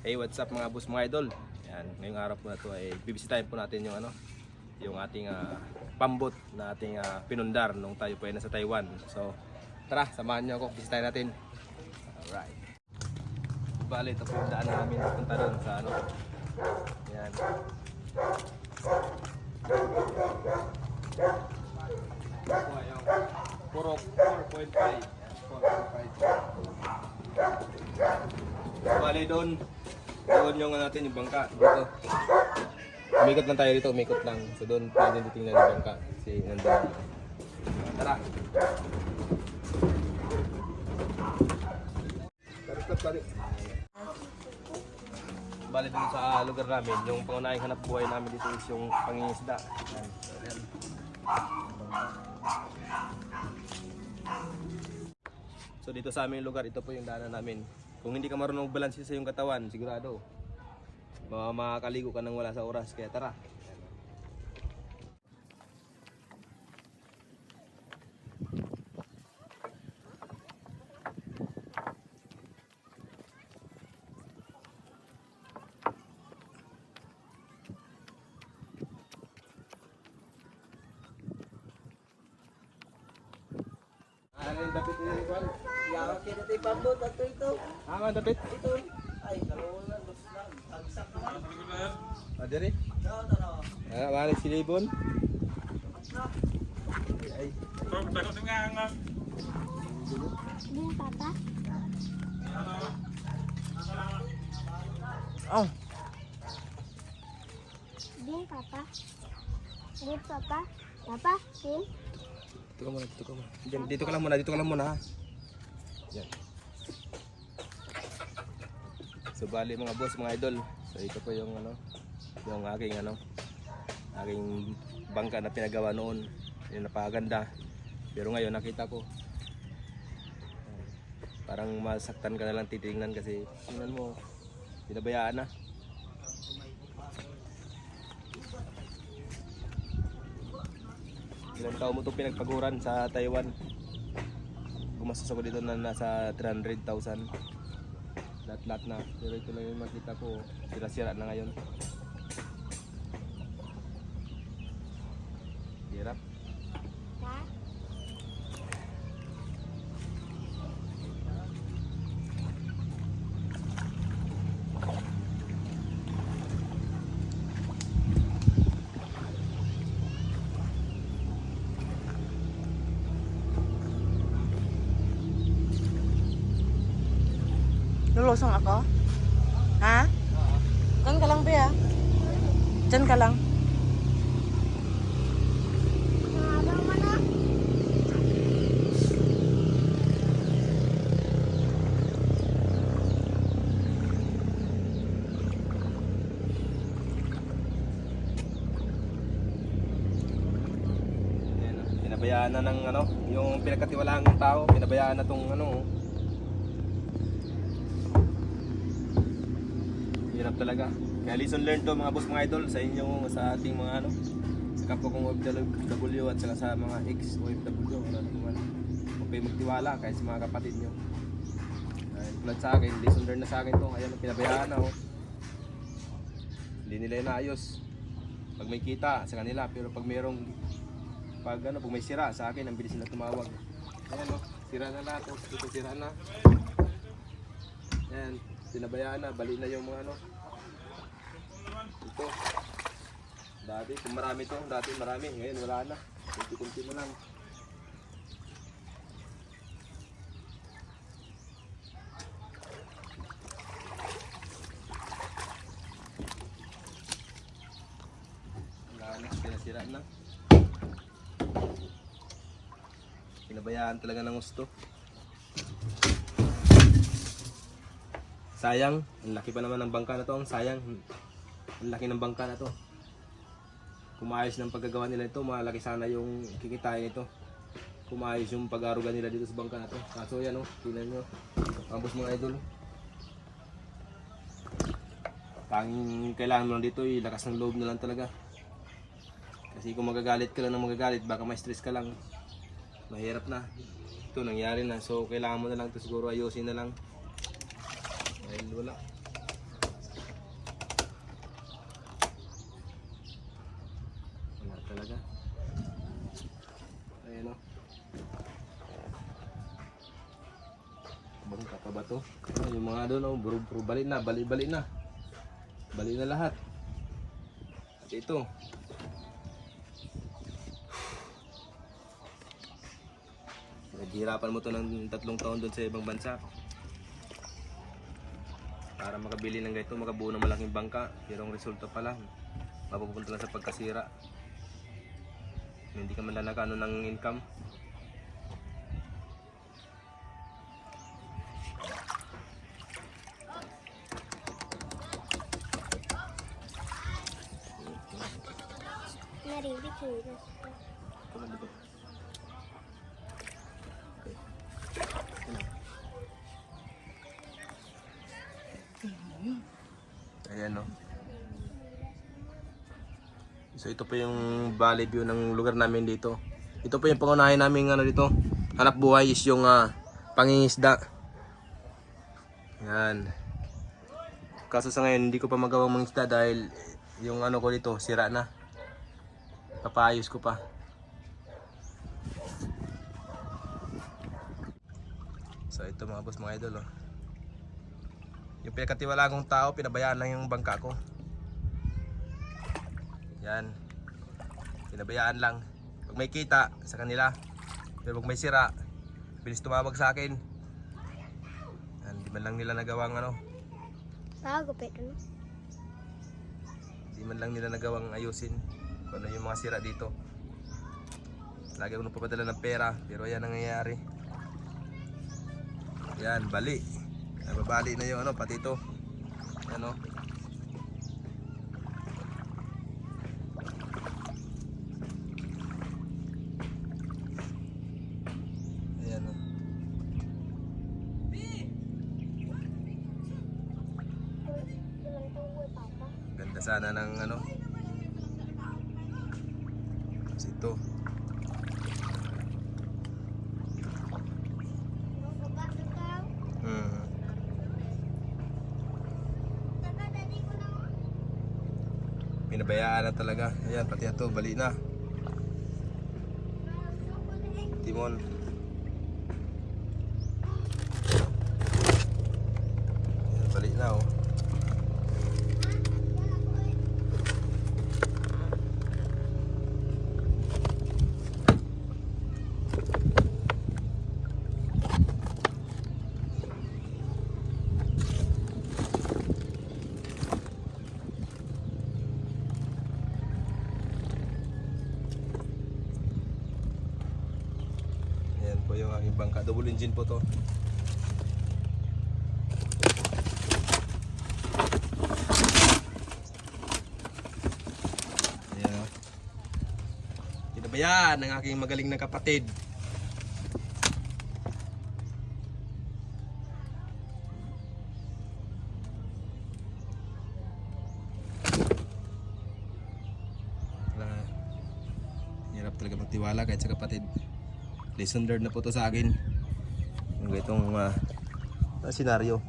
Hey, what's up mga boss, mga idol? Yan, ngayong araw po na to ay bibisitahin po natin yung yung ating pambot na ating pinundar nung tayo po ay nasa Taiwan. So, tara, samahan niyo ako, bisitahin natin. Alright. Bale, ito po yung daan namin punta doon sa Yan. Ito po ay yung puro 4.5. Yan, 4.5. Bale, doon yung natin yung bangka dito. Umikot lang tayo dito, umikot lang. So doon pwede titingnan yung bangka kasi nandun. Tara. Bale dun sa lugar namin, yung pangunahing hanap buhay namin dito is yung pangingisda. Ayan. So dito sa aming lugar, ito po yung daanan namin. Kung hindi ka marunong balansin sa iyong katawan, sigurado makakaligo ka nang wala sa oras. Kaya tara. Ano yung dapit nila ni Juan? Yawa kita tayo pambot ato ito. Ang dapit? Ito. Ay, kalawang lang. Dos lang. Tagsak naman. Diri? Tanaw. Balik si Libon. Ay. Din papa? Oh. Din papa? Din papa? Papa? Din? Dito ka muna, dito ka muna. Dito ka lang muna ha. Yan. So bali mga boss, mga idol. So ito po yung yung aking bangka na pinagawa noon. Yung napakaganda. Pero ngayon nakita ko parang masaktan ka na lang titingnan kasi tingnan mo, pinabayaan na. Ilang taon mo itong pinagpaguran sa Taiwan. Gumastos ako dito na nasa 300,000. Lahat na. Pero ito lang yung makita ko, sira-sira na ngayon. Hirap. Ha? Lulusong ako? Ha? Diyan ka lang, Bea. Diyan ka lang. Habang mana? Ayan, pinabayaan na ng yung pinagkatiwalaan ng tao, pinabayaan na tong hirap talaga. Kaya lesson learned to mga boss, mga idol, sa inyo, sa ating mga sa kapwa kong OFW at saka sa mga ex-OFW. Huwag kayo magtiwala kahit sa mga kapatid nyo. Tulad sa akin, lesson learned na sa akin to. Ayan, pinabayaan na hindi nila inaayos. Pag may kita sa kanila, pero pag pag may sira sa akin, ang bilis nila tumawag. Ayan sira na lahat. Dito sira na. Ayan, pinabayaan na, bali na yung mga ito. Dati, kung marami to, dati marami, ngayon wala na. Kunti-kunti na lang. Wala na, sinasira na. Pinabayaan talaga ng gusto. Sayang, ang laki pa naman ng bangka na to. Ang sayang, ang laki ng bangka na to. Kung maayos ng paggagawa nila ito, malaki sana yung kikitain nito. Kung maayos yung pag-aruga nila dito sa bangka na to. Kaso yan tingnan nyo. Pambos mga idol. Tanging kailangan mo lang dito, lakas ng loob na lang talaga. Kasi kung magagalit ka lang ng magagalit, baka may stress ka lang. Mahirap na. Ito nangyari na. So kailangan mo na lang ito siguro ayusin na lang. Dahil wala. bato. Yung mga doon, oh, bro, bali na. Bali na lahat. At ito. Naghihirapan mo to ng 3 taon doon sa ibang bansa. Para makabili ng ganito, makabuo ng malaking bangka. Pero ang resulta pala, mapupunta lang sa pagkasira. Hindi ka man lang nakano ng income. Naribig yun. Ayan, no. So ito po yung valley view ng lugar namin dito. Ito po yung pangunahin namin ano dito. Hanap buhay is yung pangingisda. Yan. Kaso sa ngayon hindi ko pa magawang mangisda dahil yung ano ko dito sira na. Papaayos ko pa. So ito mga boss, mga idol, oh. Yung pinakatiwala kong tao, pinabayaan lang yung bangka ko. Yan. Pinabayaan lang. Pag may kita sa kanila, pero pag may sira, bilis tumawag sa akin. Yan, di man lang nila nagawang ano. Gupit ano? Di man lang nila nagawang ayusin kung ano yung mga sira dito. Lagi ako nagpapadala ng pera, pero ayan ang nangyayari. Yan, bali. Nababali na yung ano, pati ito. Ano? Ayan, oh. Ganda sana ng ano. Kasi ito. Pinabayaan na talaga. Ayan, pati ito, bali na. Timon. Ayan, bali na, oh. Ayan po yung aking bangka. Double engine po to. Ayan, oh. Pinabayaan ng aking magaling na kapatid. Hirap talaga magtiwala kahit sa kapatid. Lesson learned na po to sa akin yung itong senaryo.